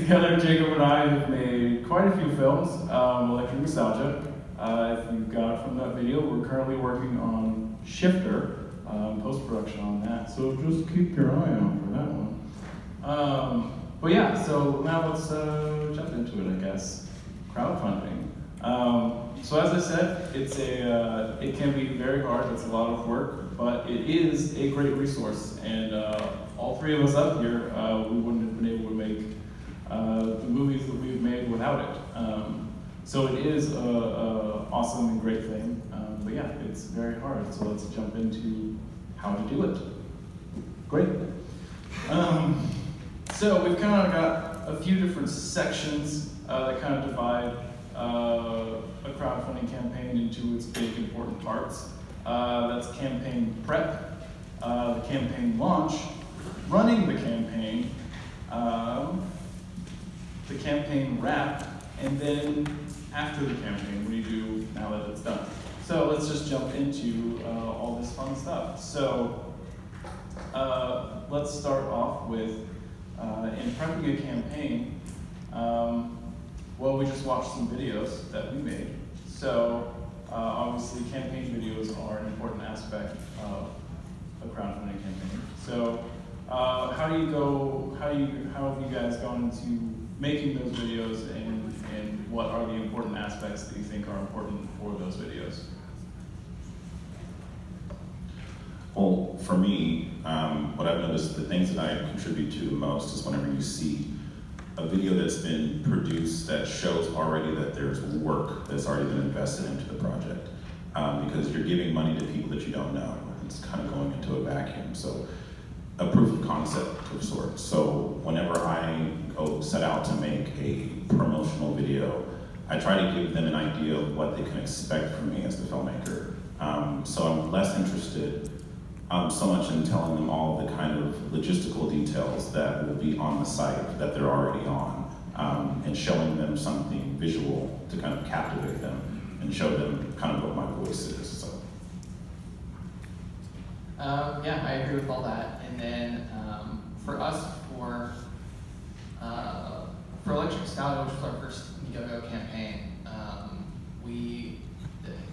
Together, Jacob and I have made quite a few films, Electric Nostalgia. If you got from that video, we're currently working on Shifter, post-production on that, so just keep your eye out for that one. But yeah, so now let's jump into it, I guess. Crowdfunding. So as I said, it can be very hard, it's a lot of work, but it is a great resource, and all three of us up here, we wouldn't have been able to make the movies that we've made without it. So it is an awesome and great thing, but yeah, it's very hard, so let's jump into how to do it. Great. So we've kind of got a few different sections that kind of divide a crowdfunding campaign into its big important parts. That's campaign prep, the campaign launch, running the campaign wrap, and then after the campaign, what do you do now that it's done? So let's just jump into all this fun stuff. So let's start off with, in prepping a campaign, well, we just watched some videos that we made. So obviously campaign videos are an important aspect of a crowdfunding campaign. So how have you guys gone into making those videos, and what are the important aspects that you think are important for those videos? Well, for me, what I've noticed, the things that I contribute to the most is whenever you see a video that's been produced that shows already that there's work that's already been invested into the project. Because you're giving money to people that you don't know. It's kind of going into a vacuum. So a proof of concept of sorts. So whenever I set out to make a promotional video, I try to give them an idea of what they can expect from me as the filmmaker. So I'm less interested so much in telling them all the kind of logistical details that will be on the site that they're already on, and showing them something visual to kind of captivate them and show them kind of what my voice is. So. Yeah, I agree with all that. And then for us, for Electric Nostalgia, which was our first Indiegogo campaign,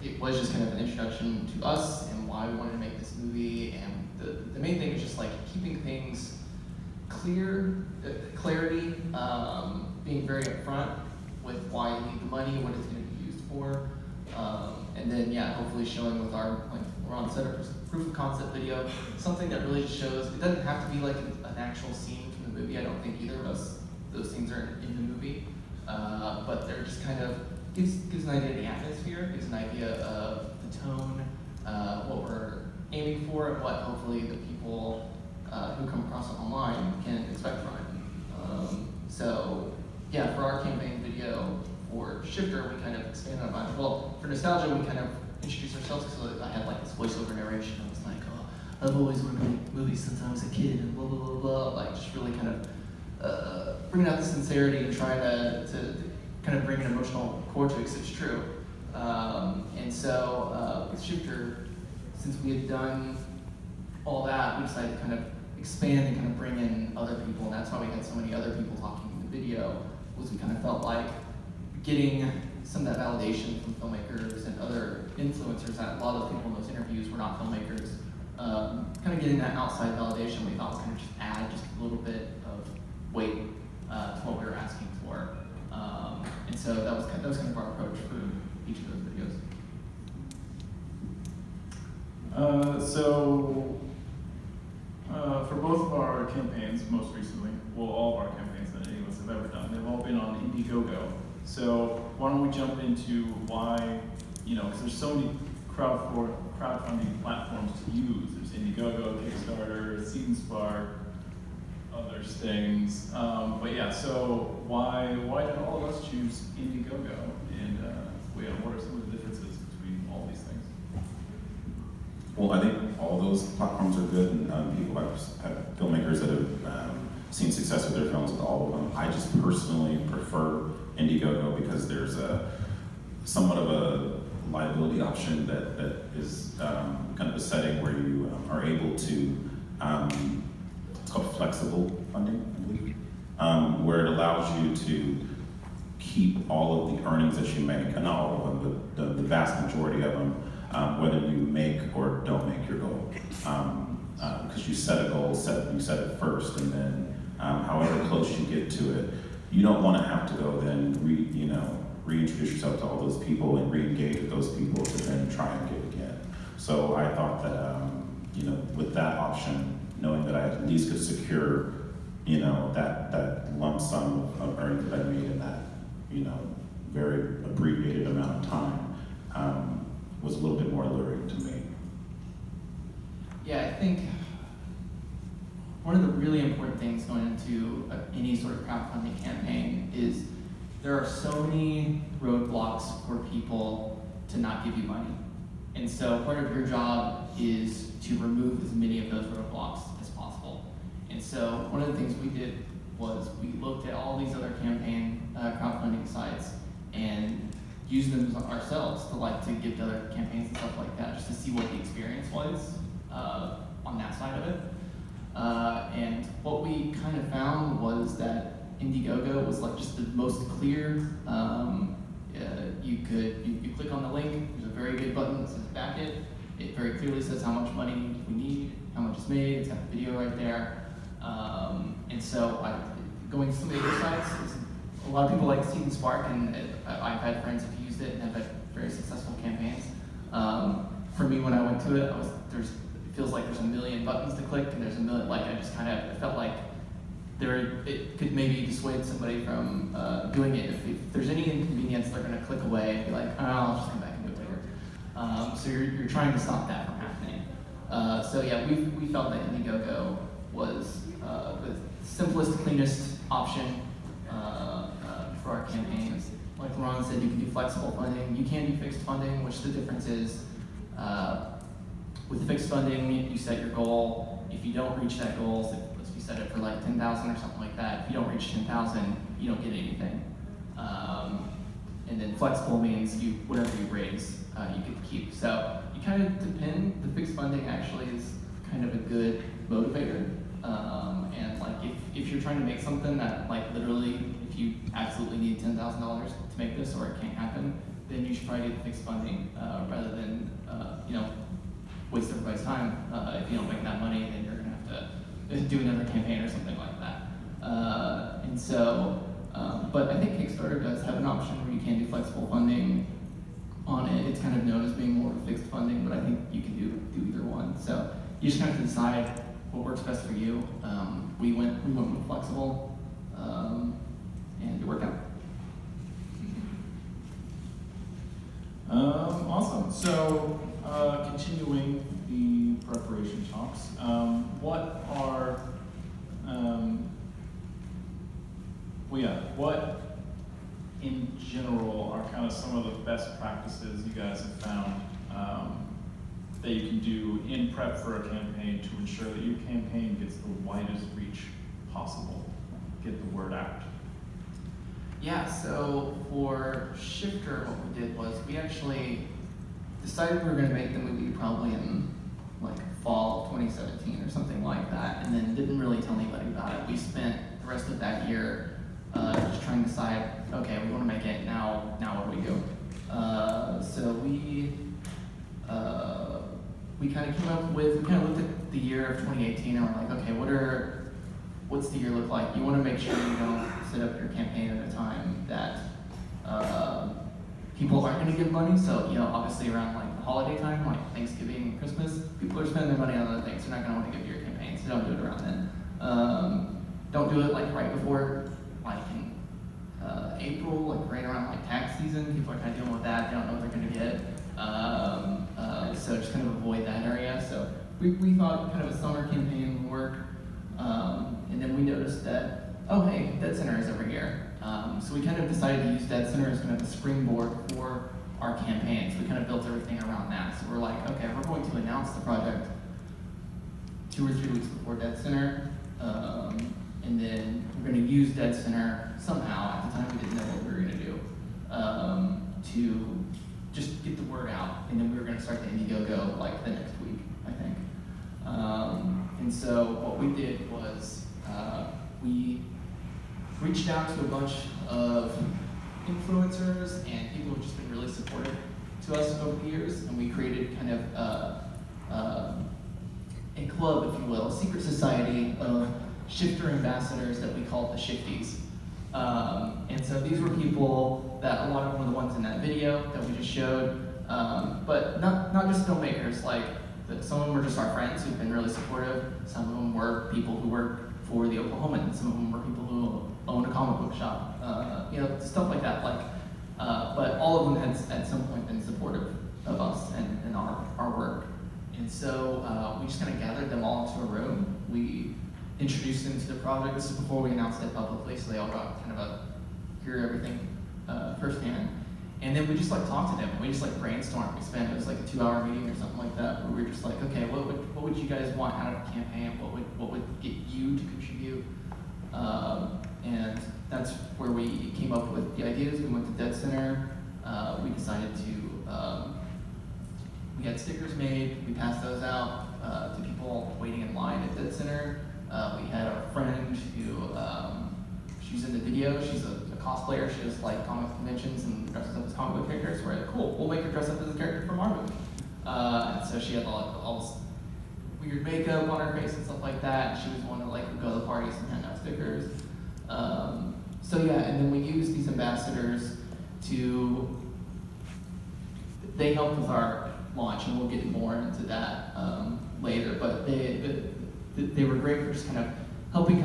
it was just kind of an introduction to us and why we wanted to make this movie. And the main thing is just like keeping things clear, clarity, being very upfront with why you need the money, what it's going to be used for. And then, yeah, hopefully showing with we're on set of proof of concept video, something that really shows, it doesn't have to be like an actual scene from the movie. I don't think either of us, those things are in the movie. But they're just kind of, gives an idea of the atmosphere, gives an idea of the tone, what we're aiming for, and what hopefully the people who come across it online can expect from it. So, yeah, for our campaign video for Shifter, we kind of expanded on it. Well, for Nostalgia, we kind of introduced ourselves because I had like this voiceover narration. I was like, oh, I've always wanted to make movies since I was a kid, and blah, blah, blah, blah. Like, just really kind of bringing out the sincerity and trying to kind of bring an emotional core to it because it's true. And so with Shifter, since we had done all that, we decided to kind of expand and kind of bring in other people, and that's why we had so many other people talking in the video, was we kind of felt like getting some of that validation from filmmakers and other influencers. That a lot of the people in those interviews were not filmmakers. Kind of getting that outside validation we thought was going to just add just a little bit of weight to what we were asking for. And so that was kind of our approach for each of those videos. For both of our campaigns, most recently, well, all of our campaigns that any of us have ever done, they've all been on Indiegogo. So why don't we jump into why, because there's so many crowdfunding platforms to use. There's Indiegogo, Kickstarter, SeedSpark, other things. But yeah, so why did all of us choose Indiegogo? And what are some of the differences between all these things? Well, I think all those platforms are good, and people have filmmakers that have seen success with their films with all of them. I just personally prefer Indiegogo because there's somewhat of a liability option that is kind of a setting where you are able to, it's called flexible funding, I believe, where it allows you to keep all of the earnings that you make, and not all of them, but the vast majority of them, whether you make or don't make your goal. Because you set a goal, you set it first, and then however close you get to it, you don't want to have to go then reintroduce yourself to all those people and re-engage with those people to then try and get again. So I thought that with that option, knowing that I at least could secure that lump sum of earnings that I made in that very abbreviated amount of time was a little bit more alluring to me. Yeah, I think one of the really important things going into any sort of crowdfunding campaign is there are so many roadblocks for people to not give you money. And so part of your job is to remove as many of those roadblocks as possible. And so one of the things we did was we looked at all these other crowdfunding sites and used them ourselves to give to other campaigns and stuff like that, just to see what the experience was on that side of it. And what we kind of found was that Indiegogo was just the most clear. You click on the link, there's a very big button that says back it. It very clearly says how much money we need, how much is made, it's got the video right there. And so going to some of the other sites, a lot of people like Seed and Spark, and I've had friends who've used it and have had very successful campaigns. For me, when I went to it, it feels like there's a million buttons to click, and there's a million, I just kind of felt like it could maybe dissuade somebody from doing it. If there's any inconvenience, they're going to click away and be like, oh, I'll just come back and do it later. So you're trying to stop that from happening. So yeah, we felt that Indiegogo was the simplest, cleanest option for our campaigns. Like Ron said, you can do flexible funding. You can do fixed funding, which the difference is with fixed funding, you set your goal. If you don't reach that goal, so let's say you set it for 10,000 or something like that. If you don't reach 10,000, you don't get anything. And then flexible means whatever you raise, you get to keep. So you kind of depend. The fixed funding actually is kind of a good motivator. And if you're trying to make something that literally, if you absolutely need $10,000 to make this or it can't happen, then you should probably get the fixed funding rather than waste everybody's time. If you don't make that money, then you're gonna have to do another campaign or something like that. But I think Kickstarter does have an option where you can do flexible funding on it. It's kind of known as being more of fixed funding, but I think you can do either one. So you just have to decide what works best for you. We went with flexible, and it worked out. Awesome. So, continuing the preparation talks, what in general are kind of some of the best practices you guys have found that you can do in prep for a campaign to ensure that your campaign gets the widest reach possible, get the word out? Yeah, so for Shifter, what we did was we actually decided we were going to make the movie probably in fall of 2017 or something like that, and then didn't really tell anybody about it. We spent the rest of that year just trying to decide, okay, we want to make it, now what do we do? So we kind of looked at the year of 2018 and we're like, okay, what's the year look like? You want to make sure you don't set up your campaign at a time that people aren't going to give money. So, obviously around the holiday time, Thanksgiving and Christmas, people are spending their money on other things. They're not going to want to give you your campaign, so don't do it around then. Don't do it right before, in April, right around tax season. People are kind of dealing with that. They don't know what they're going to get. So just kind of avoid that area. So we thought kind of a summer campaign would work. And then we noticed that, oh hey, Dead Center is every year. So we kind of decided to use Dead Center as kind of a springboard for our campaign. So we kind of built everything around that. So we're like, okay, we're going to announce the project 2 or 3 weeks before Dead Center. And then we're going to use Dead Center somehow. At the time, we didn't know what we were going to do to just get the word out. And then we were going to start the Indiegogo the next week, I think. And so what we did was we reached out to a bunch of influencers and people who've just been really supportive to us over the years, and we created kind of a club, if you will, a secret society of shifter ambassadors that we called the Shifties. And so these were people that a lot of them were the ones in that video that we just showed, but not just filmmakers. Like some of them were just our friends who've been really supportive. Some of them were people who work for the Oklahoman. Some of them were people who own a comic book shop. Stuff like that. But all of them had at some point been supportive of us and our work. And so we just kind of gathered them all into a room. We introduced them to the project. This is before we announced it publicly, so they all got kind of hear everything firsthand. And then we just talked to them. We just brainstormed. It was like a 2-hour meeting or something like that, where we were just like, okay, what would you guys want out of the campaign? What would get you to contribute? And that's where we came up with the ideas. We went to Dead Center. We decided to, we had stickers made. We passed those out to people waiting in line at Dead Center. We had our friend who, she's in the video. She's a cosplayer. She does comic conventions and dresses up as comic book characters. We're like, cool, we'll make her dress up as a character from our movie. And so she had all this weird makeup on her face and stuff like that. She was one to go to the parties and hand out stickers. And then we used these ambassadors they helped with our launch, and we'll get more into that later. But they were great for just kind of helping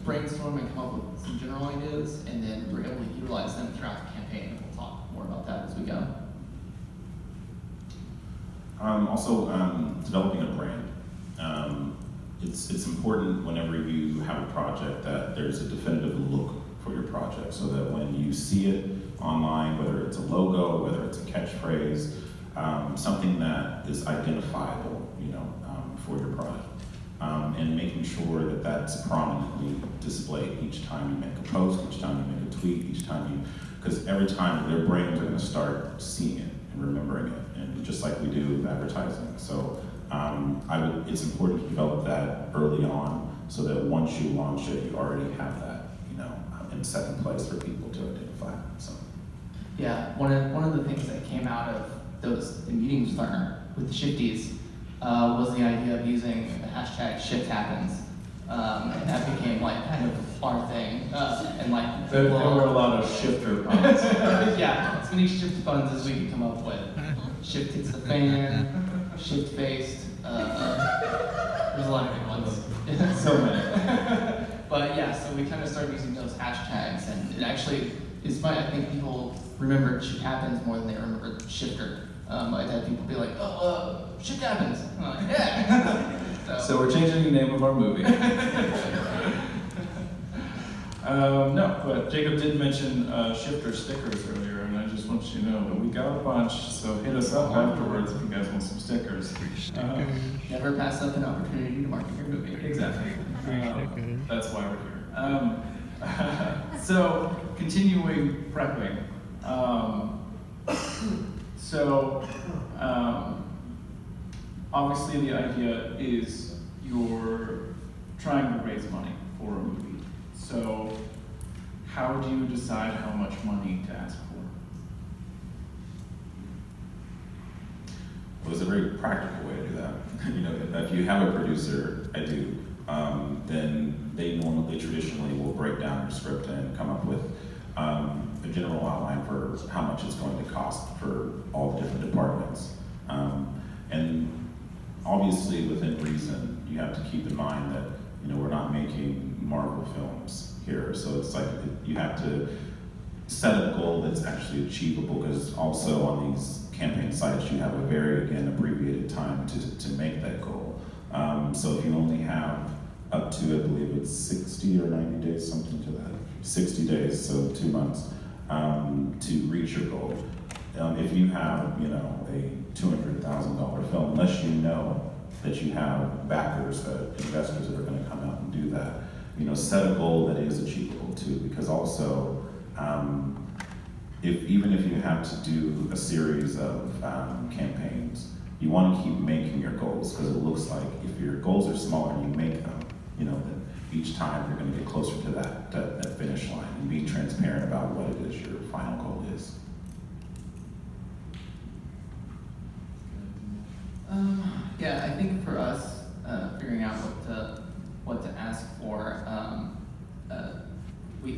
brainstorm and come up with some general ideas, and then we're able to utilize them throughout the campaign. And we'll talk more about that as we go. Also, developing a brand. It's important whenever you have a project that there's a definitive look for your project, so that when you see it online, whether it's a logo, whether it's a catchphrase, something that is identifiable, for your product. And making sure that that's prominently displayed each time you make a post, each time you make a tweet, each time because every time their brains are going to start seeing it and remembering it, and just like we do with advertising. So it's important to develop that early on, so that once you launch it, you already have that, in second place for people to identify. So. Yeah, one of the things that came out of the meetings with the Shifties was the idea of using the hashtag #ShiftHappens, and that became kind of our thing. There were a lot of shifter puns. Yeah, as many shift puns as we could come up with. Shift hits the fan, shift faced. There's a lot of good ones. So many. But yeah, so we kind of started using those hashtags, and it actually is funny. I think people remember Shift Happens more than they remember Shifter. I've had people be like, Shift Happens. I'm like, yeah. So we're changing the name of our movie. No, but Jacob did mention shifter stickers earlier, and I just want you to know that we got a bunch, so hit us up afterwards if you guys want some stickers. Never pass up an opportunity to market your movie. Exactly. That's why we're here. So, continuing prepping. Obviously the idea is you're trying to raise money for a movie. So, how do you decide how much money to ask for? Well, there's a very practical way to do that. If you have a producer, I do, then they traditionally will break down your script and come up with a general outline for how much it's going to cost for all the different departments. And obviously, within reason, you have to keep in mind that we're not making Marvel films here, so it's you have to set a goal that's actually achievable, because also on these campaign sites you have a very, again, abbreviated time to make that goal. So if you only have up to, I believe it's 60 or 90 days, something to that, 60 days, so 2 months, to reach your goal. If you have, a $200,000 film, unless you know that you have backers, investors that are going to come out and do that, set a goal that is achievable too, because also, even if you have to do a series of campaigns, you want to keep making your goals, because it looks like if your goals are smaller and you make them, then each time you're going to get closer to that finish line, and being transparent about what it is your final goal is. Yeah, I think for us, figuring out what to ask for,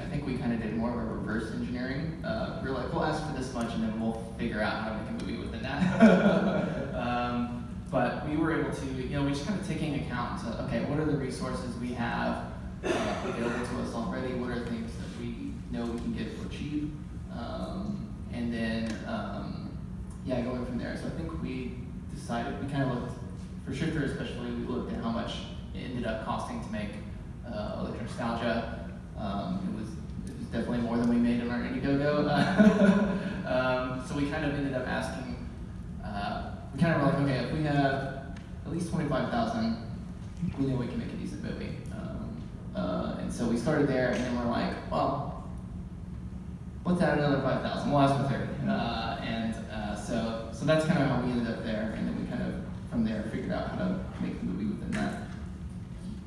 I think we kind of did more of a reverse engineering. We were like, we'll ask for this much, and then we'll figure out how to make a movie within that. But we were able to, we just kind of taking account to, okay, what are the resources we have available to us already? What are things that we know we can get for cheap? And then, going from there. So I think we decided, we kind of looked, for Shifter especially, we looked at how much it ended up costing to make Electric Nostalgia. It was definitely more than we made in our Indiegogo. So we kind of ended up asking, we kind of were like, okay, if we have at least $25,000, we know we can make a decent movie. And so we started there, and then we're like, well, let's add another $5,000. We'll ask for 30. So that's kind of how we ended up there, and then we kind of from there figured out how to make the movie within that.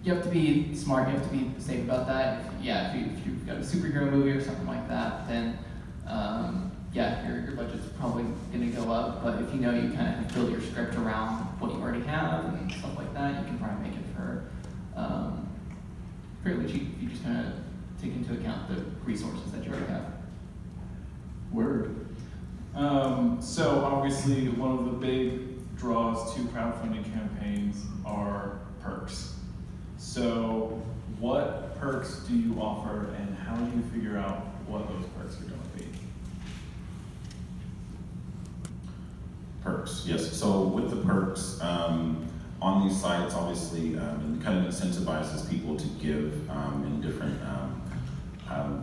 You have to be smart. You have to be safe about that. If you've got a superhero movie or something like that, then your budget's probably going to go up. But if you know you kind of have built your script around what you already have and stuff like that, you can probably make it for fairly cheap if you just kind of take into account the resources that you already have. Word. So obviously one of the big draws to crowdfunding campaigns are perks. So what perks do you offer, and how do you figure out what those perks are going to be? Perks, yes. So with the perks, on these sites, obviously, it kind of incentivizes people to give in different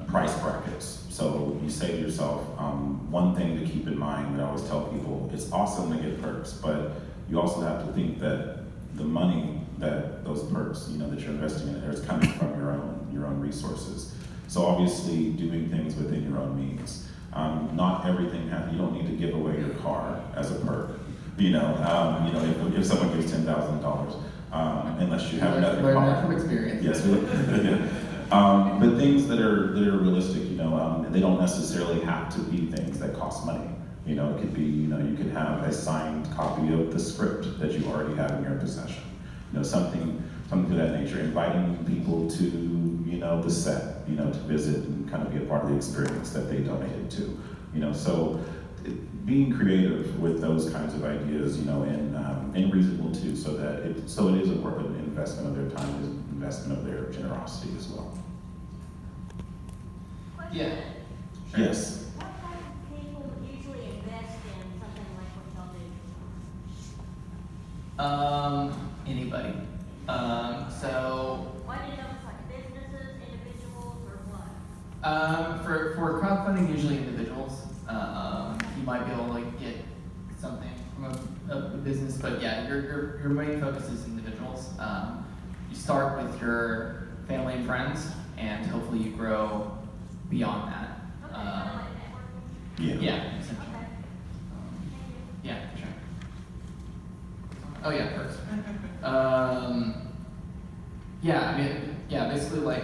price brackets. So you say to yourself, one thing to keep in mind that I always tell people, it's awesome to get perks, but you also have to think that the money that those perks, that you're investing in is coming from your own resources. So obviously doing things within your own means. Not everything you don't need to give away your car as a perk. If someone gives $10,000, unless you have another car. Learn that from experience. Yes, but things that are realistic, they don't necessarily have to be things that cost money. It could be, you could have a signed copy of the script that you already have in your possession. Something to that nature. Inviting people to, the set, to visit and kind of be a part of the experience that they donated to. So being creative with those kinds of ideas, and reasonable too, so it is an investment of their time, an investment of their generosity as well. Yeah. Sure. Yes. What kind of people usually invest in something like what y'all do? Anybody. Why do you know it's like businesses, individuals, or what? For crowdfunding, usually individuals. You might be able to get something from a business, but your main focus is individuals. You start with your family and friends, and hopefully you grow beyond that. Okay, kind of like networking? Yeah, essentially. Okay. Yeah, for sure. Oh yeah, perks. Basically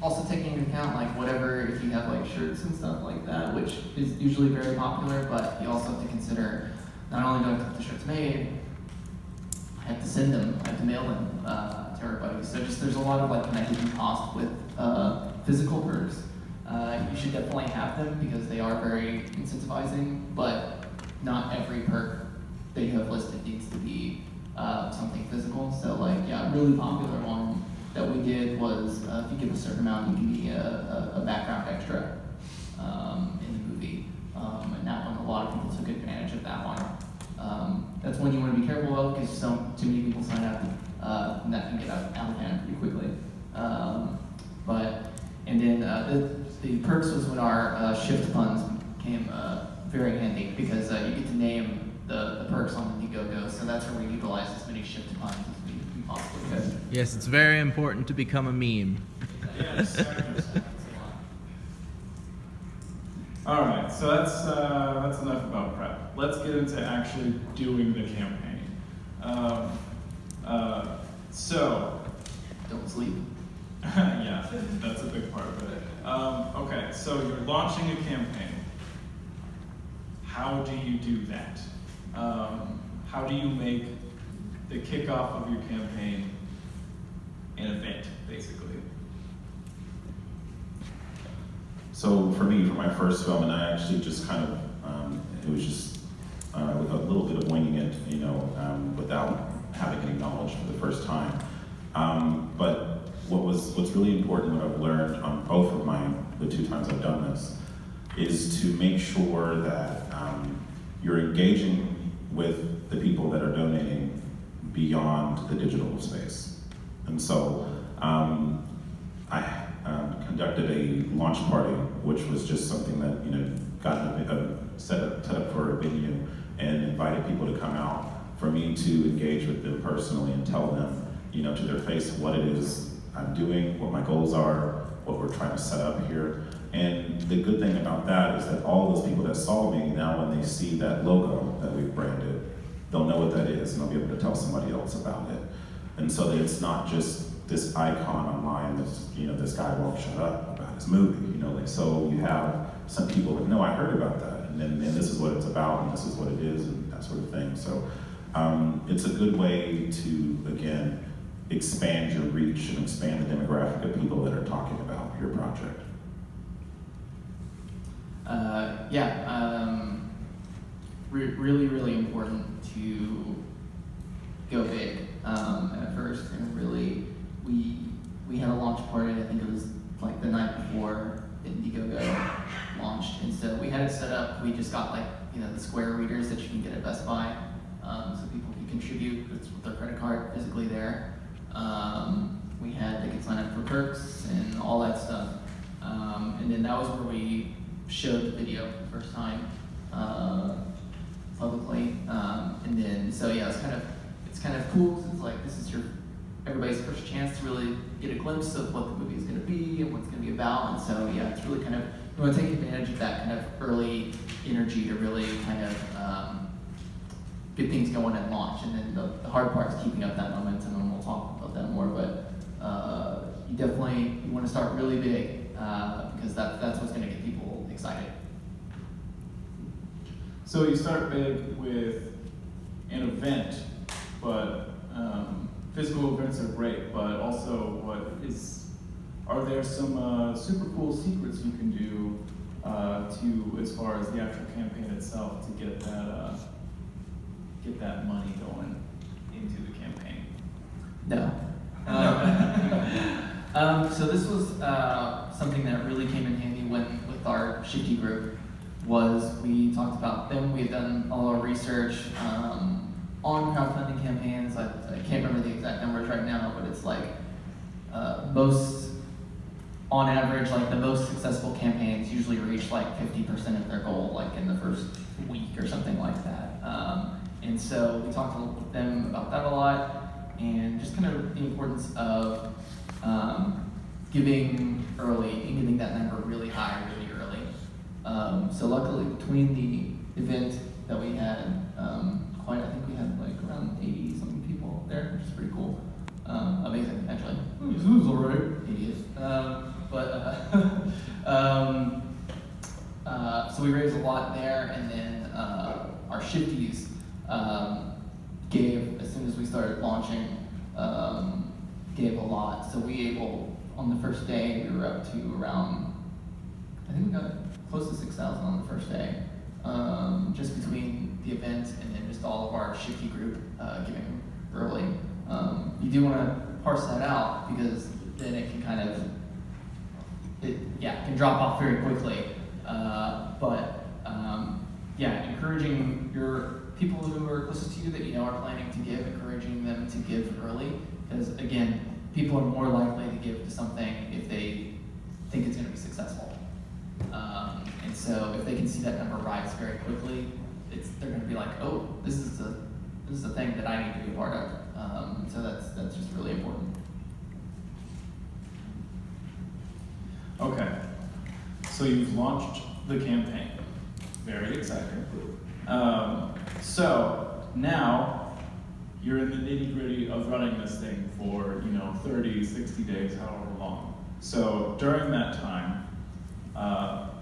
also taking into account whatever, if you have shirts and stuff like that, which is usually very popular, but you also have to consider not only do I have to get the shirts made, I have to send them, I have to mail them to everybody. So there's a lot of hidden cost with physical perks. You should definitely have them because they are very incentivizing, but not every perk that you have listed needs to be something physical. So a really popular one that we did was if you give a certain amount, you can be a background extra in the movie. And that one, a lot of people took advantage of that one. That's one you want to be careful of because too many people sign up and that can get out of hand pretty quickly. The perks was when our shift puns came very handy because you get to name the perks on Indiegogo, so that's where we utilize as many shift puns as we possibly could. Yes, it's very important to become a meme. Yes. All right, so that's enough about prep. Let's get into actually doing the campaign. So don't sleep. Yeah, that's a big part of it. Okay, so you're launching a campaign. How do you do that? How do you make the kickoff of your campaign an event, basically? So for me, for my first film, and I actually just kind of, it was just with a little bit of winging it, without having any knowledge for the first time. But what's really important, what I've learned on both of the 2 times I've done this, is to make sure that you're engaging with the people that are donating beyond the digital space. And so I conducted a launch party, which was just something that got set up for a venue and invited people to come out for me to engage with them personally and tell them, to their face what it is I'm doing, what my goals are, what we're trying to set up here. And the good thing about that is that all those people that saw me, now when they see that logo that we've branded, they'll know what that is and they'll be able to tell somebody else about it. And so that it's not just this icon online that's, this guy won't shut up about his movie, so you have some people that, no, I heard about that, and this is what it's about, and this is what it is, and that sort of thing. So it's a good way to, again, expand your reach and expand the demographic of people that are talking about your project. Really, really important to go big. And at first, we had a launch party. I think it was like the night before Indiegogo launched, and so we had it set up. We just got the square readers that you can get at Best Buy, so people can contribute with their credit card physically there. They could sign up for perks and all that stuff, and then that was where we showed the video for the first time publicly, and then it's kind of cool because it's like this is everybody's first chance to really get a glimpse of what the movie is going to be and what it's going to be about. And so it's really kind of, we want to take advantage of that kind of early energy to really kind of get things going at launch. And then the hard part is keeping up that momentum, and we'll talk about that more. But you want to start really big because that's what's going to get people excited. So you start big with an event, but physical events are great, but also are there some super cool secrets you can do as far as the actual campaign itself to get that money going into the campaign? No. So this was something that really came in handy with our Shifty group. We talked about them. We had done all our research on crowdfunding campaigns. I can't remember the exact numbers right now, but it's on average, the most successful campaigns usually reach 50% of their goal, in the first week or something like that. And so we talked with them about that a lot, and just kind of the importance of giving early and getting that number really high, really early. So luckily, between the event that we had, I think we had around 80 something people there, which is pretty cool. Amazing, actually. It was all right. It is. So we raised a lot there, and then our Shifties gave, as soon as we started launching, gave a lot. So on the first day, we were up to around, I think we got close to 6,000 on the first day, just between the event and then just all of our Shifty group giving early. You do want to parse that out because then it can it can drop off very quickly. Encouraging your people who are closest to you that are planning to give, encouraging them to give early, because again, people are more likely to give to something if they think it's going to be successful. And so if they can see that number rise very quickly, they're going to be like, oh, this is the thing that I need to be a part of. So that's just really important. Okay, so you've launched the campaign. Very exciting. So now you're in the nitty-gritty of running this thing for 30, 60 days, however long. So during that time, how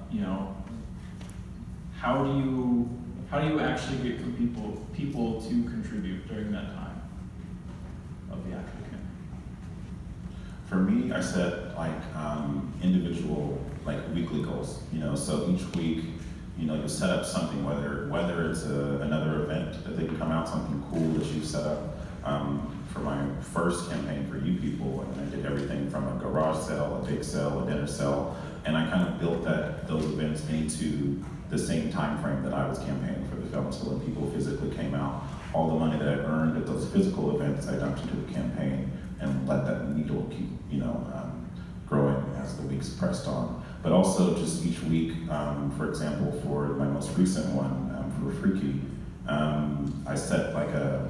do you actually get people to contribute during that time of the actual campaign? For me, I set like individual, like weekly goals. So each week, you'll set up something, whether it's another event that they can come out, something cool that you've set up. For my first campaign for you people, and I did everything from a garage sale, a big sale, a dinner sale, and I kind of built those events into the same time frame that I was campaigning for the film. So when people physically came out, all the money that I earned at those physical events, I dumped into the campaign and let that needle keep, growing as the weeks pressed on. But also just each week, for example, for my most recent one, for Freaky, I set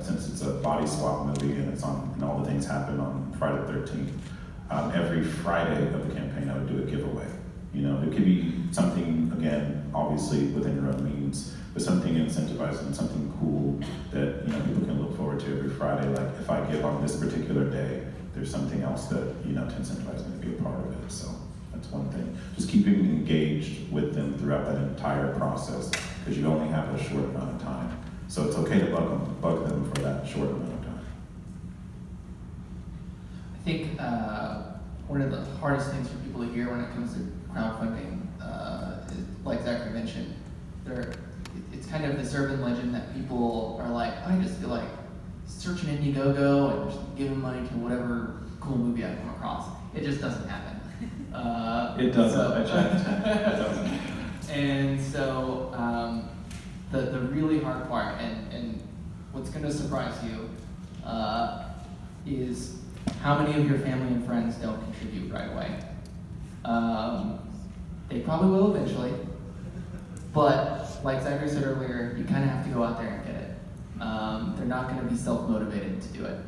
since it's a body swap movie and and all the things happen on Friday the 13th, every Friday of the campaign I would do a giveaway. It could be something, again, obviously within your own means, but something incentivizing, something cool that people can look forward to every Friday. Like if I give on this particular day, there's something else that, to incentivize me to be a part of it. So that's one thing. Just keeping engaged with them throughout that entire process, because you only have a short amount of time. So it's okay to bug them for that short amount of time. I think one of the hardest things for people to hear when it comes to crowdfunding, is, like Zachary mentioned, it's kind of this urban legend that people are like, I just feel like searching Indiegogo and just giving money to whatever cool movie I come across. It just doesn't happen. It doesn't. I checked. It doesn't. And so the really hard part, and what's going to surprise you, is how many of your family and friends don't contribute right away. They probably will eventually, but like Zachary said earlier, you kind of have to go out there and get it. They're not going to be self-motivated to do it.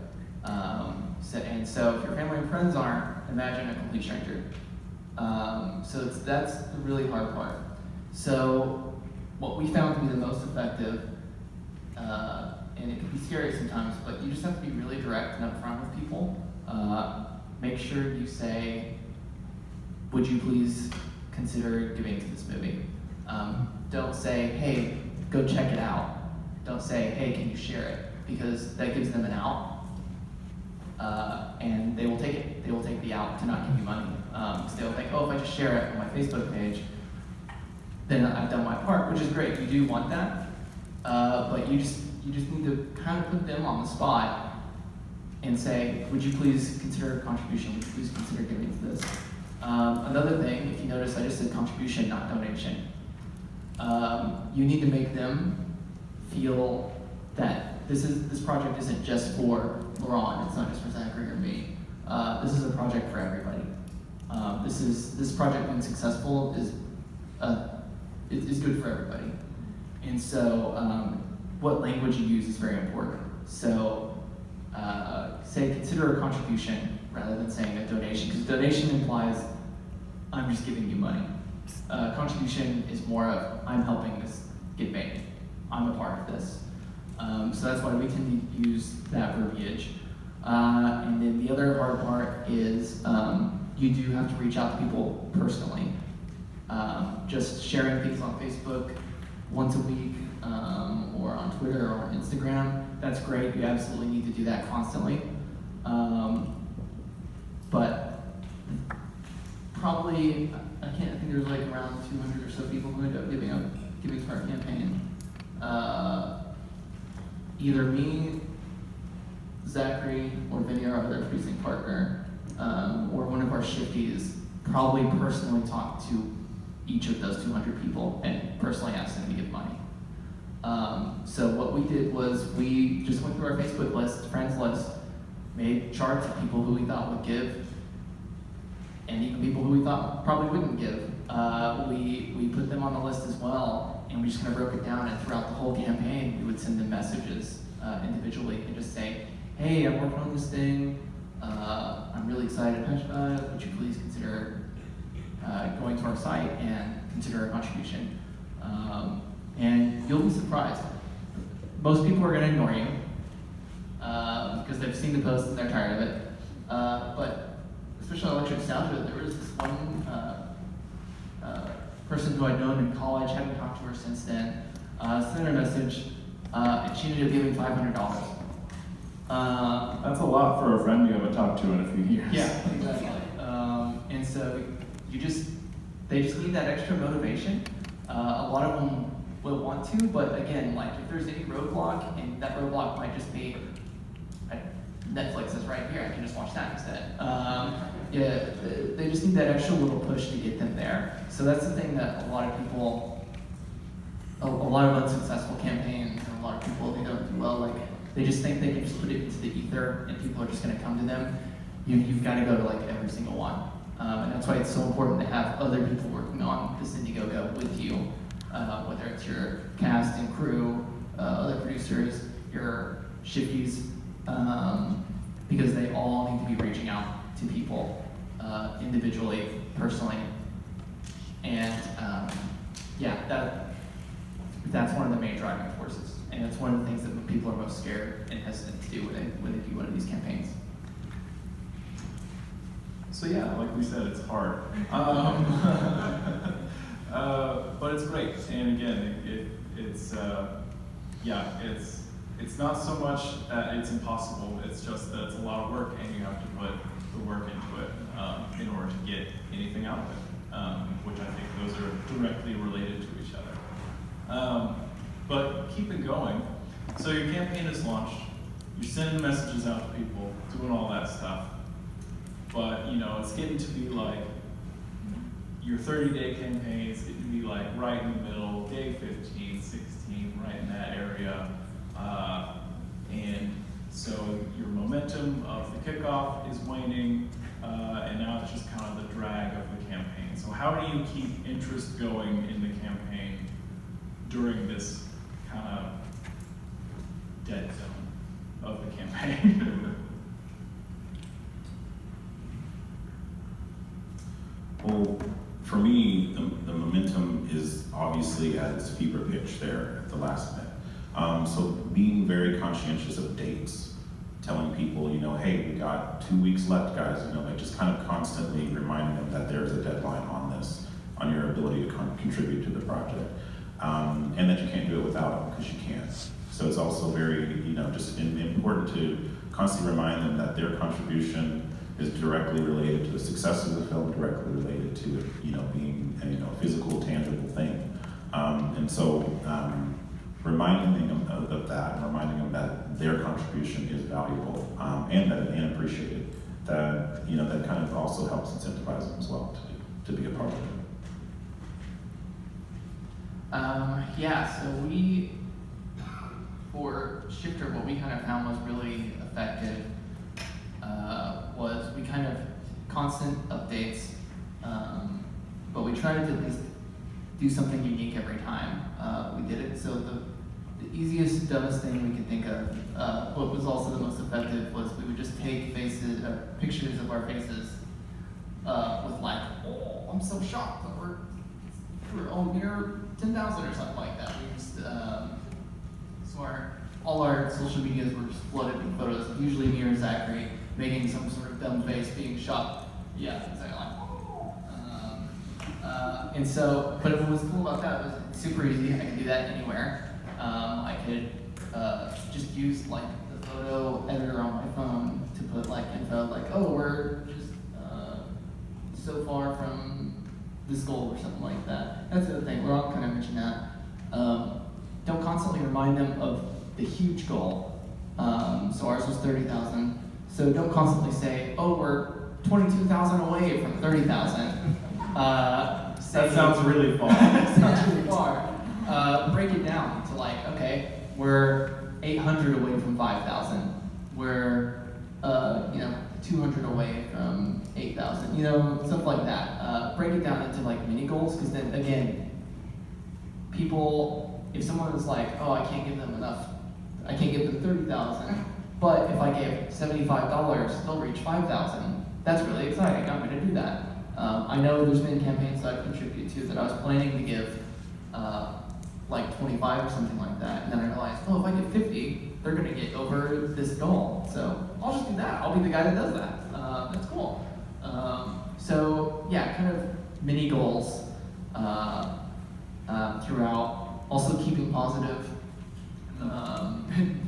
So if your family and friends aren't, imagine a complete stranger. That's the really hard part. So what we found to be the most effective, and it can be scary sometimes, but you just have to be really direct and upfront with people. Make sure you say, would you please consider giving to this movie? Don't say, hey, go check it out. Don't say, hey, can you share it? Because that gives them an out. And they will take it. They will take the out to not give you money. Because they'll think, oh, if I just share it on my Facebook page, then I've done my part, which is great. You do want that. But you just need to kind of put them on the spot and say, would you please consider a contribution? Would you please consider giving to this? Another thing, if you notice, I just said contribution, not donation. You need to make them feel that this project isn't just for Laurent, it's not just for Zachary or me. This is a project for everybody. This project being successful is good for everybody. And so what language you use is very important. So say consider a contribution rather than saying a donation, because donation implies I'm just giving you money. Contribution is more of I'm helping this get made. I'm a part of this. So that's why we tend to use that verbiage. And then the other hard part is you do have to reach out to people personally. Just sharing things on Facebook once a week or on Twitter or on Instagram, that's great. You absolutely need to do that constantly. But probably, I think there's like around 200 or so people who end up giving to our campaign. Either me, Zachary, or Vinny, our other producing partner, or one of our shifties probably personally talked to each of those 200 people and personally asked them to give money. So what we did was we just went through our Facebook list, friends list, made charts of people who we thought would give, and even people who we thought probably wouldn't give. We put them on the list as well, and we just kind of broke it down, and throughout the whole campaign, we would send them messages individually and just say, hey, I'm working on this thing, I'm really excited about it, would you please consider going to our site and consider a contribution? And you'll be surprised. Most people are going to ignore you. because they've seen the post and they're tired of it. But especially on Electric Nostalgia, there was this one person who I'd known in college, hadn't talked to her since then, sent her a message, and she ended up giving $500. That's a lot for a friend you haven't talked to in a few years. Yeah, exactly. And so they just need that extra motivation. A lot of them will want to, but again, like if there's any roadblock, and that roadblock might just be Netflix is right here, I can just watch that instead. Yeah, they just need that extra little push to get them there. So that's the thing that a lot of people, a lot of unsuccessful campaigns, and a lot of people, they don't do well, like they just think they can just put it into the ether and people are just gonna come to them. You've got to go to like every single one. And that's why it's so important to have other people working on this Indiegogo with you, whether it's your cast and crew, other producers, your shifties, because they all need to be reaching out to people individually, personally, and yeah, that's one of the main driving forces, and it's one of the things that people are most scared and hesitant to do when they do one of these campaigns. So yeah, like we said, it's hard, but it's great. And again, it's not so much that it's impossible. It's just that it's a lot of work, and you have to put the work into it in order to get anything out of it. Which I think those are directly related to each other. But keep it going. So your campaign is launched. You're sending messages out to people, doing all that stuff. But it's getting to be like your 30-day campaign is getting to be like right in the middle, day 15, 16, right in that area. And so your momentum of the kickoff is waning, and now it's just kind of the drag of the campaign. So how do you keep interest going in the campaign during this kind of dead zone of the campaign? Well, for me, the momentum is obviously at its fever pitch there at the last minute. So being very conscientious of dates, telling people, hey, we got 2 weeks left, guys, like just kind of constantly reminding them that there's a deadline on this, on your ability to contribute to the project. And that you can't do it without them, because you can't. So it's also very, just important to constantly remind them that their contribution is directly related to the success of the film, directly related to it, being a physical, tangible thing. And so reminding them of that, and reminding them that their contribution is valuable and appreciated, that that kind of also helps incentivize them as well to be a part of it. Yeah, so for Shifter, what we kind of found was really effective was we kind of constant updates, but we tried to at least do something unique every time we did it. So the easiest, dumbest thing we could think of, what was also the most effective, was we would just take pictures of our faces with like, oh, I'm so shocked that we're near 10,000 or something like that. We just so all our social medias were just flooded with photos, usually me or Zachary making some sort of dumb face, being shocked. Yeah, exactly. And so, but what was cool about that was it's super easy. I could do that anywhere. I could just use like the photo editor on my phone to put like info like, oh, we're just so far from this goal or something like that. That's the other thing. We're all kind of mentioning that. Don't constantly remind them of the huge goal. So ours was 30,000. So don't constantly say, oh, we're 22,000 away from 30,000. That sounds really far. Sounds really far. Break it down to like, okay, we're 800 away from 5,000. We're 200 away from 8,000. Stuff like that. Break it down into like mini goals, because then again, people, if someone is like, oh, I can't give them enough, I can't give them 30,000, but if I gave $75, they'll reach 5,000. That's really exciting. I'm going to do that. I know there's been campaigns that I've contributed to that I was planning to give like 25 or something like that, and then I realized, oh, if I get 50, they're gonna get over this goal. So I'll just do that. I'll be the guy that does that. That's cool. So yeah, kind of mini goals throughout. Also keeping positive.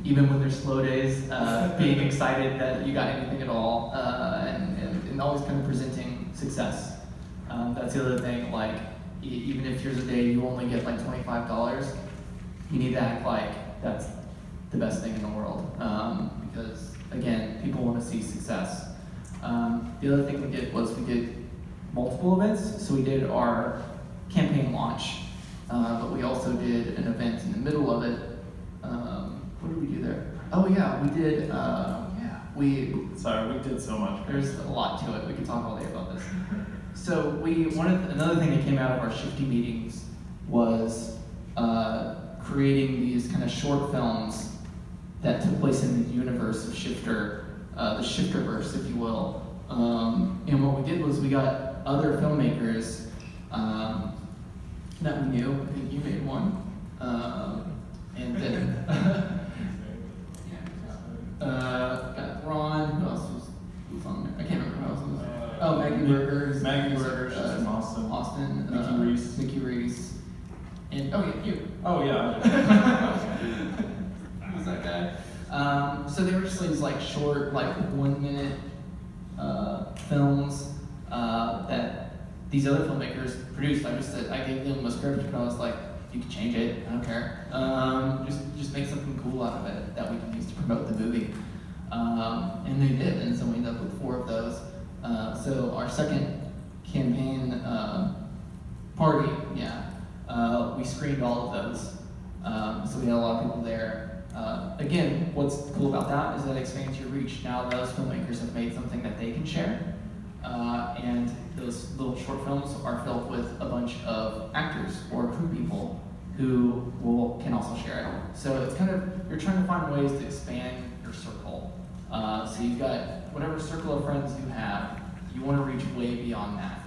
Even when there's slow days, being excited that you got anything at all, and always kind of presenting success. That's the other thing, like, even if here's a day you only get like $25, you need to act like that's the best thing in the world. Because, again, people want to see success. The other thing we did was we did multiple events. So we did our campaign launch, but we also did an event in the middle of it. What did we do there? Oh yeah, we did, Sorry, we did so much. there's a lot to it. We could talk all day about this. So another thing that came out of our Shifty meetings was creating these kind of short films that took place in the universe of Shifter, the Shifterverse, if you will. And what we did was we got other filmmakers that we knew. I think you made one. And then got Ron. Who else was on there? I can't remember who else was. Maggie Burgers. Maggie Burgers, she's from Austin. Austin. Mickey Reese. And you. Oh yeah. Who's that guy? So they were just these like short, like 1 minute films that these other filmmakers produced. I gave them a script, and I was like, you can change it. I don't care. Just make something cool out of it that we can use to promote the movie. And they did, and so we ended up with 4 of those. So our second campaign party, we screened all of those. So we had a lot of people there. Again, what's cool about that is that it expands your reach. Now those filmmakers have made something that they can share. And those little short films are filled with a bunch of actors or crew people who can also share it. So it's kind of, you're trying to find ways to expand your circle. So you've got whatever circle of friends you have, you want to reach way beyond that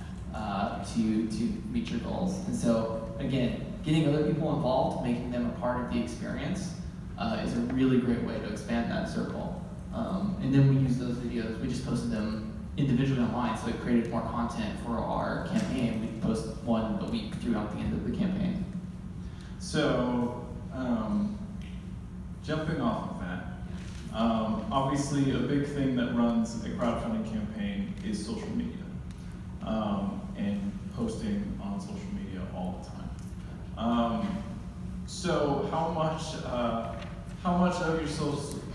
to meet your goals. And so again, getting other people involved, making them a part of the experience is a really great way to expand that circle. And then we use those videos, we just posted them individually online, so it created more content for our campaign. We post one a week throughout the end of the campaign. So, jumping off of that, obviously a big thing that runs a crowdfunding campaign is social media, and posting on social media all the time. So how much of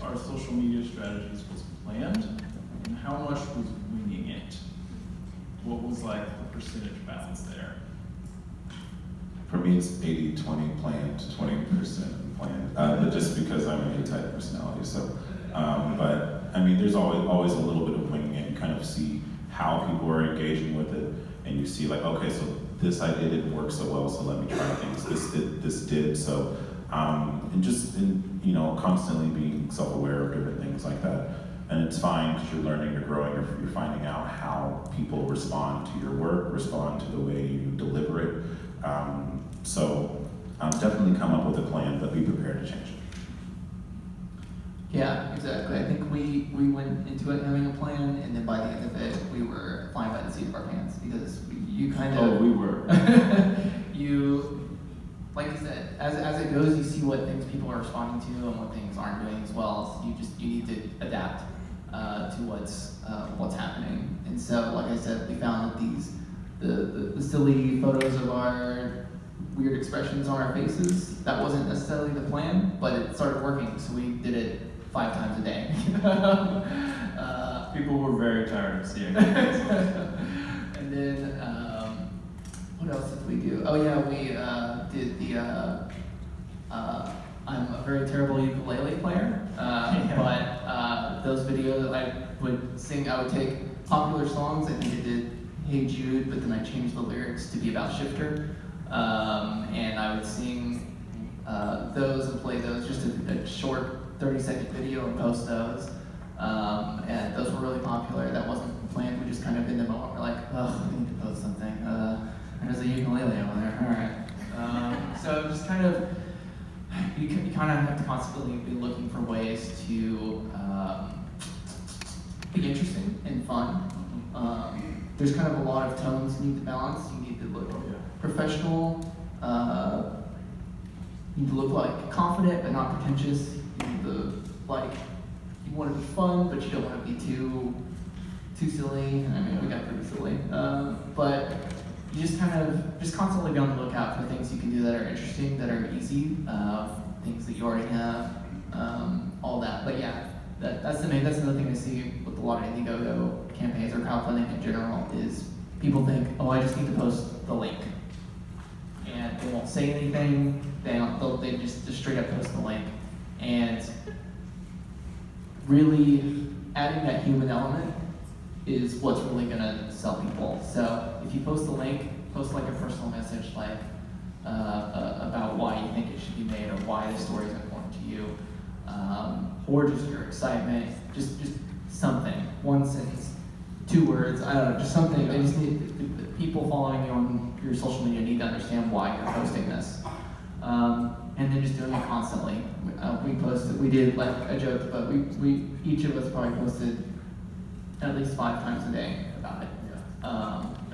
our social media strategies was planned, and how much was winging it? What was like the percentage balance there? For me, it's 80-20 planned, 20% planned. But just because I'm an A-type personality, so. But I mean, there's always a little bit of winging it. You kind of see how people are engaging with it, and you see like, okay, so this idea didn't work so well, so let me try things. This did. So, and just constantly being self-aware of different things like that. And it's fine because you're learning, you're growing, you're finding out how people respond to your work, respond to the way you deliver it. So definitely come up with a plan, but be prepared to change it. Yeah, exactly. I think we went into it having a plan, and then by the end of it, we were flying by the seat of our pants because you kind of. Oh, we were. Like you said, as it goes, you see what things people are responding to and what things aren't doing as well. So you need to adapt to what's happening. And so, like I said, we found that the silly photos of our weird expressions on our faces, that wasn't necessarily the plan, but it started working, so we did it 5 times a day. People were very tired of seeing it. And then, what else did we do? Oh yeah, we did the, I'm a very terrible ukulele player, but those videos I would sing, I would take popular songs. I think I did Hey Jude, but then I changed the lyrics to be about Shifter. And I would sing those and play those, just a short 30-second video and post those. And those were really popular. That wasn't planned. We just kind of in the moment were like, oh, we need to post something. There's a ukulele over there. All right. So just kind of, you kind of have to constantly be looking for ways to be interesting and fun. There's kind of a lot of tones you need to balance. You need to look professional. You need to look like confident but not pretentious. You need to you want to be fun, but you don't want to be too silly. I mean, we got pretty silly. But you just constantly be on the lookout for things you can do that are interesting, that are easy, things that you already have, all that. But yeah, that's another thing I see with a lot of Indiegogo campaigns or crowdfunding in general is people think, oh, I just need to post the link. And they won't say anything, they just straight up post the link. And really adding that human element is what's really gonna sell people. So if you post the link, post like a personal message like about why you think it should be made or why the story is important to you, or just your excitement, just something, one sentence, 2 words, I don't know, just something. They just need, the people following you on your social media need to understand why you're posting this. And then just doing it constantly. We did like a joke, but we each of us probably posted at least 5 times a day about it.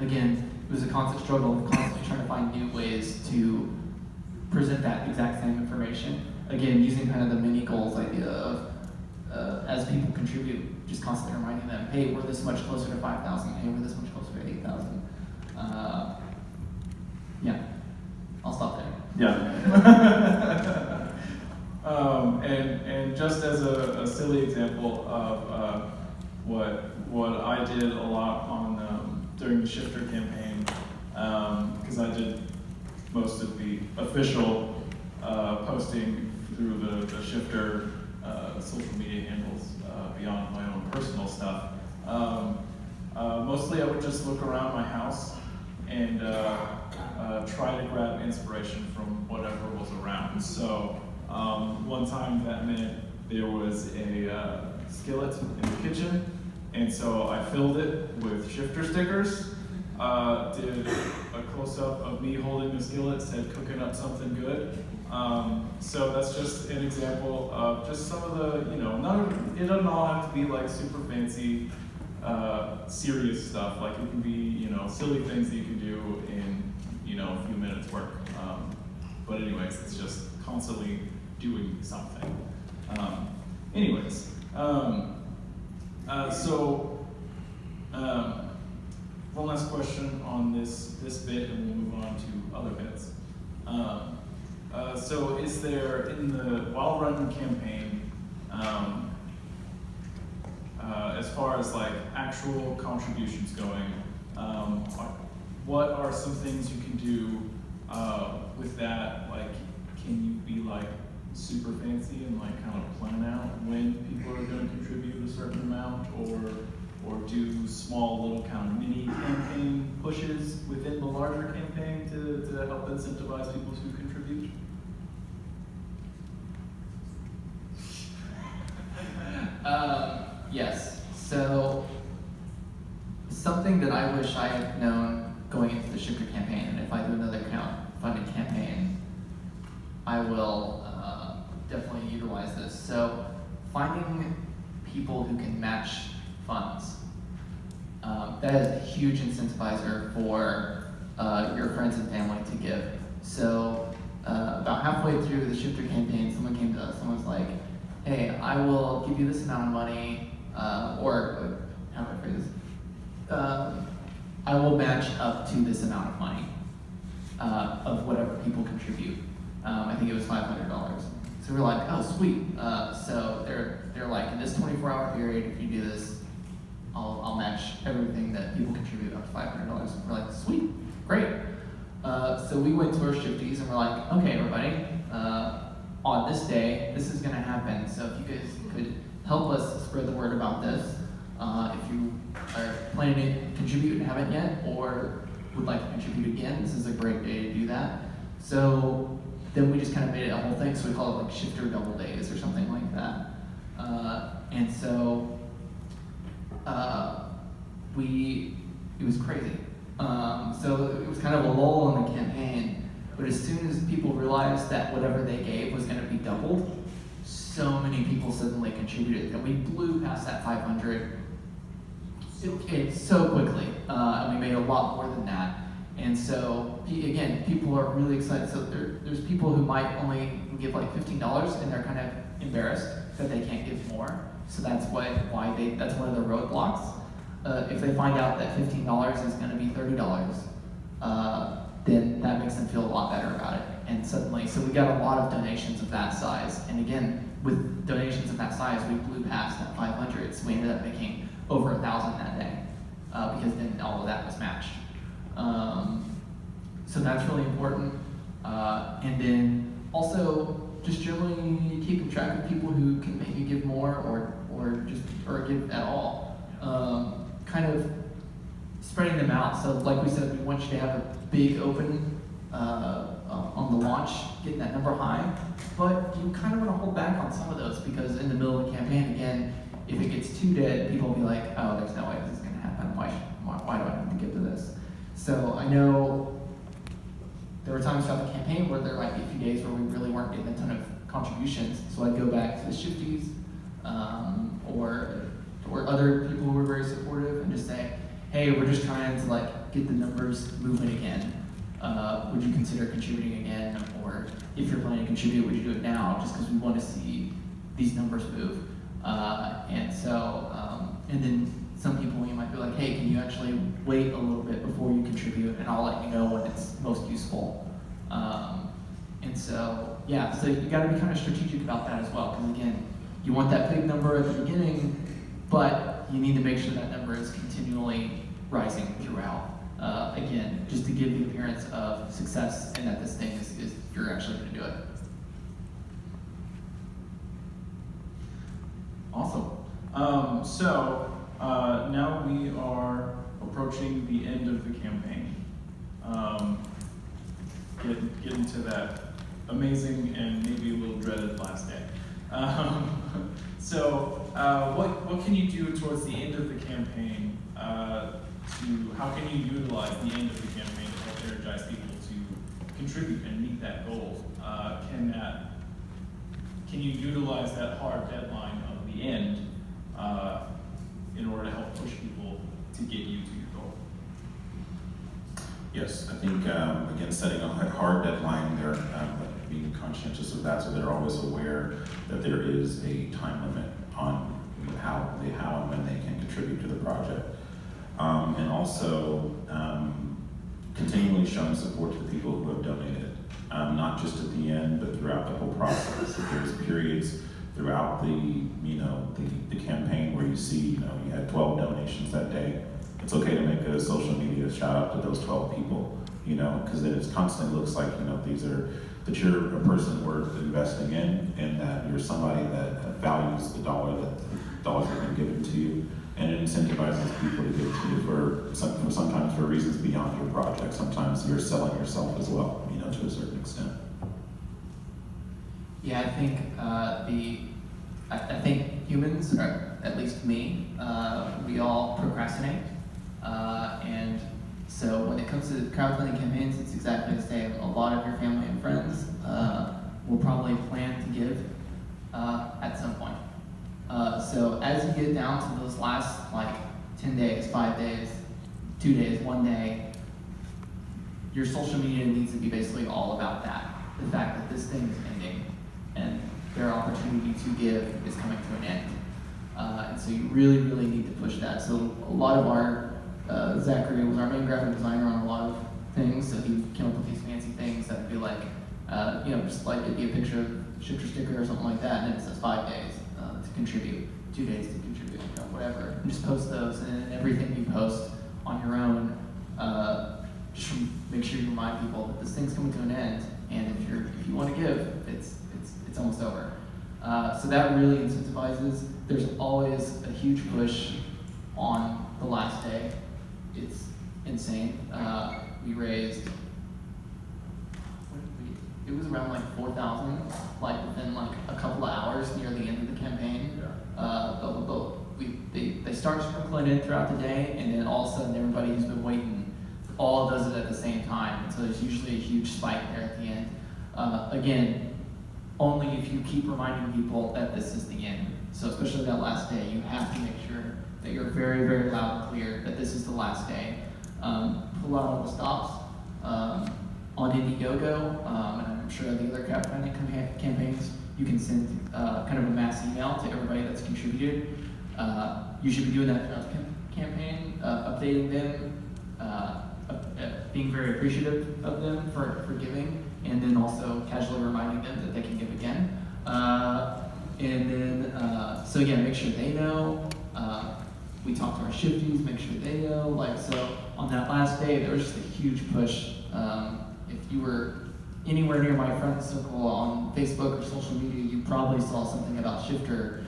Again, it was a constant struggle, constantly trying to find new ways to present that exact same information. Again, using kind of the mini goals idea of as people contribute, just constantly reminding them, hey, we're this much closer to 5,000. Hey, we're this much closer to 8,000. Yeah, I'll stop there. Yeah. And just as a silly example of what I did a lot on during the Shifter campaign, because I did most of the official posting through the Shifter social media handles beyond my own personal stuff. Mostly I would just look around my house and try to grab inspiration from whatever was around. So one time that meant there was a skillet in the kitchen, and so I filled it with Shifter stickers, did a close-up of me holding the skillet, said cooking up something good. So that's just an example of just some of the, it doesn't all have to be like super fancy, serious stuff. Like it can be, silly things that you can do in, a few minutes work. But anyways, it's just constantly doing something. One last question on this bit, and we'll move on to other bits. So is there, in the while running campaign, as far as like actual contributions going, what are some things you can do with that? Like, can you be like super fancy and like kind of plan out when people are going to contribute a certain amount, or do small little kind of mini campaign pushes within the larger campaign to help incentivize people to contribute? Yes. So something that I wish I had known going into the Shifter campaign, and if I do another crowdfunding campaign, I will definitely utilize this. So finding people who can match funds. That is a huge incentivizer for your friends and family to give. So about halfway through the Shifter campaign, someone came to us and was like, hey, I will give you this amount of money, or how do I phrase this? I will match up to this amount of money of whatever people contribute. I think it was $500. So we're like, oh, sweet. So they're like, in this 24-hour period, if you do this, I'll match everything that people contribute up to $500. We're like, sweet, great. So we went to our shifties and we're like, okay, everybody, on this day, this is gonna happen. So if you guys could help us spread the word about this, if you are planning to contribute and haven't yet, or would like to contribute again, this is a great day to do that. So then we just kind of made it a whole thing, so we call it like Shifter Double Days or something like that. And so it was crazy. So it was kind of a lull in the campaign But as soon as people realized that whatever they gave was going to be doubled, so many people suddenly contributed that we blew past that 500 so quickly, and we made a lot more than that. And so, again, people are really excited. So there's people who might only give like $15, and they're kind of embarrassed that they can't give more. So that's that's one of the roadblocks. If they find out that $15 is going to be $30, then that makes them feel a lot better about it. And suddenly, so we got a lot of donations of that size. And again, with donations of that size, we blew past that 500. So we ended up making over 1,000 that day, because then all of that was matched. So that's really important. And then also just generally keeping track of people who can maybe give more or give at all. Kind of spreading them out. So like we said, we want you to have a big open on the launch, getting that number high, but you kind of want to hold back on some of those because in the middle of the campaign, again, if it gets too dead, people will be like, oh, there's no way this is going to happen. Why do I need to give to this? So I know there were times throughout the campaign where there might be a few days where we really weren't getting a ton of contributions. So I'd go back to the Shifties or other people who were very supportive and just say, hey, we're just trying to like get the numbers moving again. Would you consider contributing again? Or if you're planning to contribute, would you do it now? Just because we want to see these numbers move. And then some people you might be like, hey, can you actually wait a little bit before you contribute, and I'll let you know when it's most useful. So you got to be kind of strategic about that as well, because again, you want that big number at the beginning, but you need to make sure that number is continually rising throughout. Again, just to give the appearance of success and that this thing is you're actually going to do it. Awesome. Now we are approaching the end of the campaign. Getting to that amazing and maybe a little dreaded last day. What can you do towards the end of the campaign how can you utilize the end of the campaign to help energize people to contribute and meet that goal? Can you utilize that hard deadline of the end in order to help push people to get you to your goal? Yes, I think, again, setting a hard deadline there, being conscientious of that so they're always aware that there is a time limit on how and when they can contribute to the project. And also continually showing support to the people who have donated, not just at the end, but throughout the whole process. If there's periods throughout the campaign where you see, you had 12 donations that day, it's okay to make a social media shout out to those 12 people, because then it constantly looks like, that you're a person worth investing in, and that you're somebody that values the dollars that have been given to you, and it incentivizes people to give to you for sometimes for reasons beyond your project. Sometimes you're selling yourself as well, to a certain extent. Yeah, I think I think humans, or at least me, we all procrastinate, and so when it comes to crowdfunding campaigns, it's exactly the same. A lot of your family and friends will probably plan to give at some point. So as you get down to those last 10 days, 5 days, 2 days, 1 day, your social media needs to be basically all about that. The fact that this thing is ending and their opportunity to give is coming to an end. And so you really, really need to push that. So a lot of our, Zachary was our main graphic designer on a lot of things, so he came up with these fancy things that would be like, just like it'd be a picture of a shifter sticker or something like that, and then it says 5 days to contribute, 2 days to contribute, whatever. And just post those, and everything you post on your own, just make sure you remind people that this thing's coming to an end, and if you want to give, it's almost over. So that really incentivizes. There's always a huge push on the last day. It's insane. We raised, it was around 4,000, within a couple of hours near the end of the campaign. They start sprinkling in throughout the day, and then all of a sudden everybody who's been waiting for all does it at the same time, and so there's usually a huge spike there at the end. Again, only if you keep reminding people that this is the end. So especially that last day, you have to make sure that you're very, very loud and clear that this is the last day. Pull out all the stops on Indiegogo, and I'm sure the other crowdfunding campaigns, you can send kind of a mass email to everybody that's contributed. You should be doing that throughout the campaign, updating them, being very appreciative of them for giving, and then also casually reminding them that they can give again. And then, so yeah, make sure they know. We talk to our shifties, make sure they know. Like, so on that last day, there was just a huge push. If you were anywhere near my friend circle on Facebook or social media, you probably saw something about Shifter.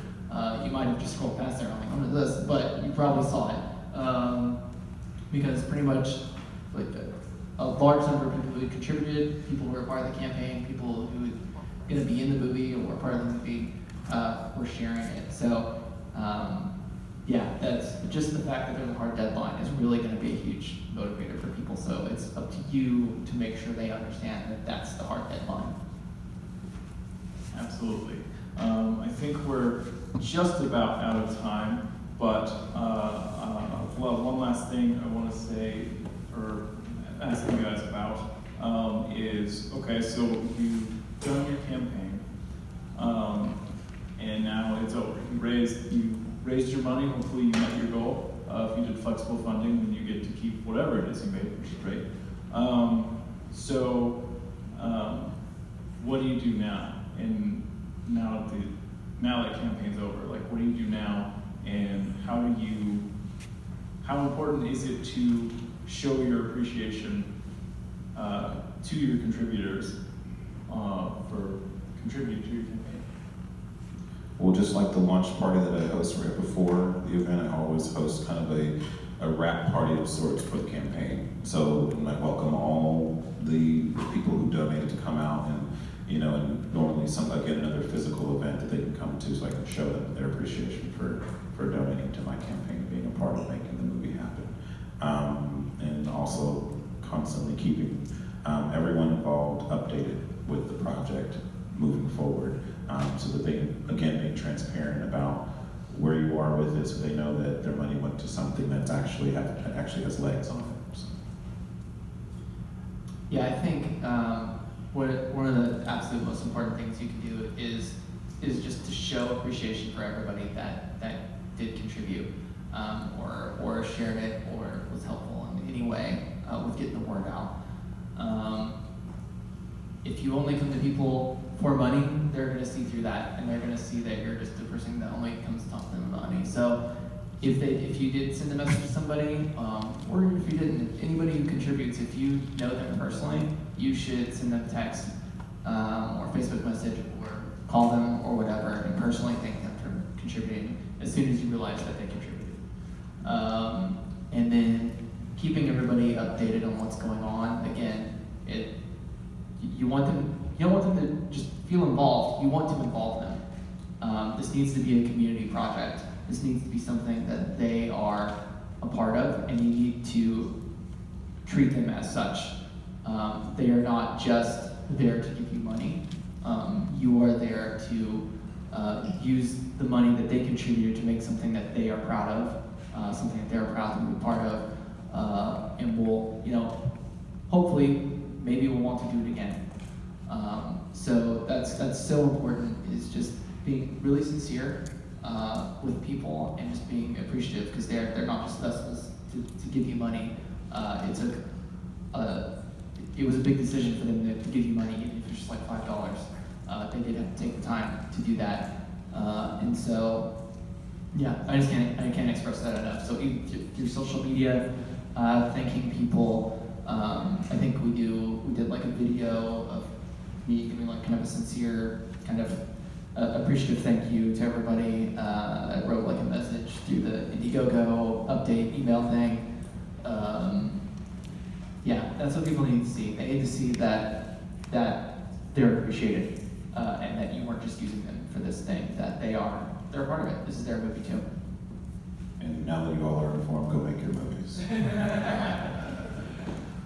You might have just scrolled past there, I'm like, what is this? But you probably saw it. Because pretty much, like, a large number of people who contributed, people who were part of the campaign, people who were going to be in the movie or were part of the movie, were sharing it. So, yeah, that's just the fact that there's a hard deadline is really going to be a huge motivator for people. So it's up to you to make sure they understand that that's the hard deadline. Absolutely. I think we're just about out of time, but one last thing I want to say or ask you guys about is, okay, so you've done your campaign, and now it's over. You raised your money, hopefully you met your goal. If you did flexible funding, then you get to keep whatever it is you made, which is great. What do you do now? And now that campaign's over, like, what do you do now? And how important is it to show your appreciation to your contributors for contributing to your campaign? Well, just like the launch party that I host right before the event, I always host kind of a wrap party of sorts for the campaign. So I welcome all the people who donated to come out, and and normally I get another physical event that they can come to, so I can show them their appreciation for donating to my campaign and being a part of making the movie happen. And also constantly keeping everyone involved updated with the project moving forward, so that they, again, being transparent about where you are with it, so they know that their money went to something that actually has legs on it. So. Yeah, I think one of the absolute most important things you can do is just to show appreciation for everybody that did contribute, or shared it, or was helpful in any way with getting the word out. If you only come to people for money, they're going to see through that, and they're going to see that you're just a person that only comes to talk to them about money. So if you did send a message to somebody, or if you didn't, if anybody who contributes, if you know them personally, you should send them a text or Facebook message, or call them or whatever, and personally thank them for contributing as soon as you realize that they contributed. And then keeping everybody updated on what's going on. Again, you don't want them to just feel involved, you want to involve them. This needs to be a community project. This needs to be something that they are a part of, and you need to treat them as such. They are not just there to give you money. You are there to use the money that they contributed to make something that they are proud of, something that they're proud to be a part of, and will, hopefully, maybe we'll want to do it again. So that's so important, is just being really sincere with people, and just being appreciative, because they're not just vessels to give you money. It was a big decision for them to give you money, even if it's just like $5. They did have to take the time to do that, and so yeah, I can't express that enough. So through social media, thanking people. I think we did like a video of me giving like kind of a sincere, kind of appreciative thank you to everybody. I wrote like a message through the Indiegogo update email thing. Yeah, that's what people need to see. They need to see that they're appreciated, and that you weren't just using them for this thing, that they're a part of it. This is their movie too. And now that you all are informed, go make your movies.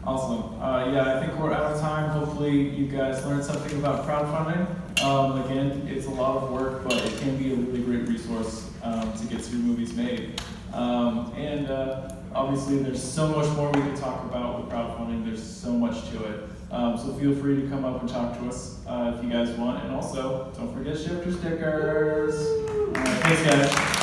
Awesome. Yeah, I think we're out of time. Hopefully you guys learned something about crowdfunding. Again, it's a lot of work, but it can be a really great resource to get your movies made. Obviously there's so much more we can talk about with crowdfunding. There's so much to it. So feel free to come up and talk to us if you guys want. And also, don't forget Shifter stickers. Thanks guys.